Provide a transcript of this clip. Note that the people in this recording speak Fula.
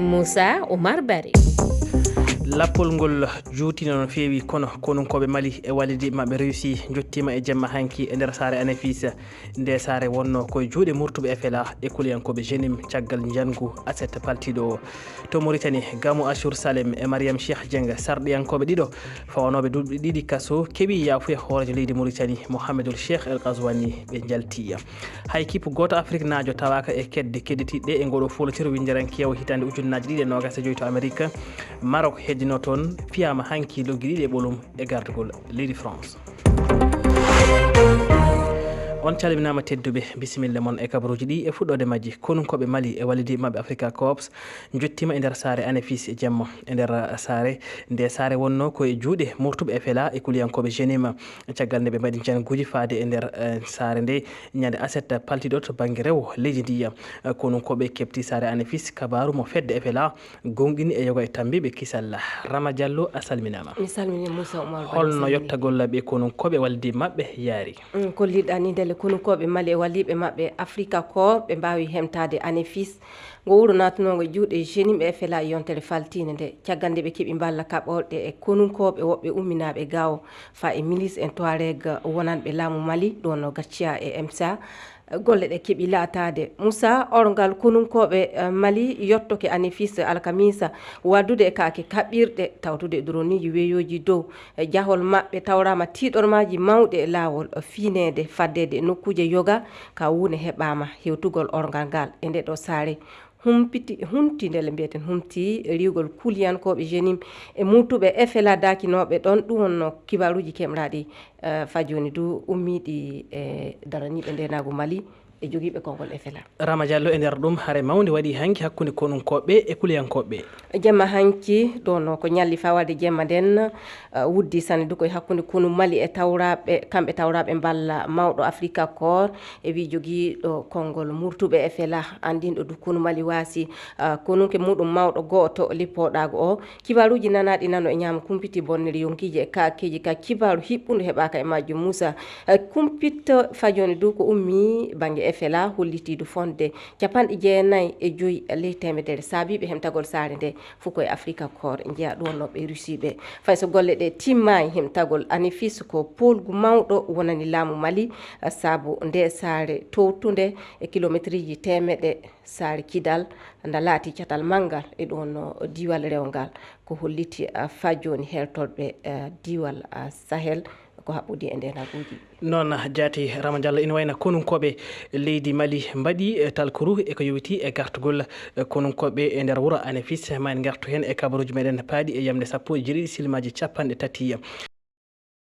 Moussa Oumar Bari. Lappol ngol juutino no feewi kono konunkoɓe Mali e walidi maɓe réussi jottima e jemma hanki e nder saare Anafis nde saare wonno koye juuɗe murtuɓe FLA e kuliyankoɓe jenim caggal jangu aset paltiɗo o to Mauritanie Gamou Achour Salem e Mariam Cheikh Dieng sarɗiyankoɓe ɗiɗo fawanoɓe duuɓi ɗiɗi kaso keeɓi yafuya hoorejo leydi Mauritanie Mouhamadoul Cheikh El Ghazouani ɓe jaltiya hay kippu goto Afrique naajo tawaka e kedde kedditiɗɗe e ngoɗo folotiro windirankewo hitande ujunnaje ɗiɗi e nogas e joyyi to Amérique Maroc heddino toon fiyama hanki loggi ɗiɗi e ɓolum e gardugol leydi France. On calminama tedduɓe bisimilla moon e kabaruji ɗi e fuɗɗode majji konunkoɓe Mali e walidi mabɓe Africa Corps jottima e nder saare Anafis e jemma e nder saare nde saare wonno koye juuɗe murtuɓe FLA e kuliyankoɓe Genima caggal nde ɓe mbaɗi janguji faade e nder saare nde ñande aset paltiɗo to banggue rewo leydi ndiya konunkoɓe kepti saare Anafis kabaru mo fedde FLA gonɗini e yoga e tambiɓe kisal Rama Diallo a salminama. Mi salmini Moussa Oumar Bari. Holno yettagol ɓe konunkoɓe walidi mabɓe yaari? Kolliɗa ni ndele konunkoɓe Mali e walliɓe mabɓe Africa Corps ɓe mbawi hemtade Anafis ngo wuro natunogo juuɗe jenim e FLA yontere faltine nde caggal nde ɓe keeɓi balla kaɓorɗe e konunkoɓe woɓɓe umminaɓe gawo fa e milice en Touareg wonanɓe laamu Mali ɗo no Gaccia e MSA golle ɗe keeɓi laatade Moussa orgal konunkoɓe Mali yettoke Anafis alkamisa waddude e kaake kaɓirɗe tawtude droniji weyoji dow jahol mabɓe tawrama tiɗormaji mawɗe e lawol finede faddede e nokkuje yoga ka wune heɓama hewtugol orgal ngal e nde ɗo saare humti ndele mbiyeten humti riwgol kuliyankoɓe jenim e mutuɓe FLA dakinoɓe ɗon ɗum wonno kibaruji kemraɗi fajoni du ummiɗi e daraniɓe ndenago Mali e joguiɓe kongol FLA. Rama Diallo e nder ɗum haare mawde waɗi hanki hakkude konunkoɓe e kuliyankoɓe jemma hanki ɗon ko ñalli fa wadde jemma nden wuddi sanne du koye hakkude konu Mali e tawraɓe kamɓe tawraɓe balla mawɗo Africa Corps e wi joguiɗo kongol murtuɓe FLA andinɗo du konu Mali waasi konunke muɗum mawɗo goto lippoɗago o kibaruji nanaɗi nano e ñama kumpiti bonnere yonkiji e kakeji ka kibaru hiɓɓudu heɓaka e majjum Moussa kumpitto fajoni du ko ummi banggue FLA hollitidu fonde 95 ley temedere saabiɓe hemtagol saare nde fo koye Africa Corps jeeya ɗon no ɓe russiɓe fay so golle ɗe timmani hemtagol Anafis ko polgu mawɗo wonani laamu Mali saabu nde saare towtude e kilométre ji temeɗe saare Kidal nda laati catal manggal e ɗon no diwal rewgal ko holliti fajoni hertorɓe diwal Sahel ko haɓɓudi e ndenaguji noon jaati Rama Diallo ina wayna konunkoɓe leydi Mali mbaɗi talkoru e ko yowiti e gartugol konunkoɓe e nder wuuro Anafis ma en gartu hen e kabaruji meɗen paaɗi e yamde sappo e jeeɗiɗi silmaji capanɗe tati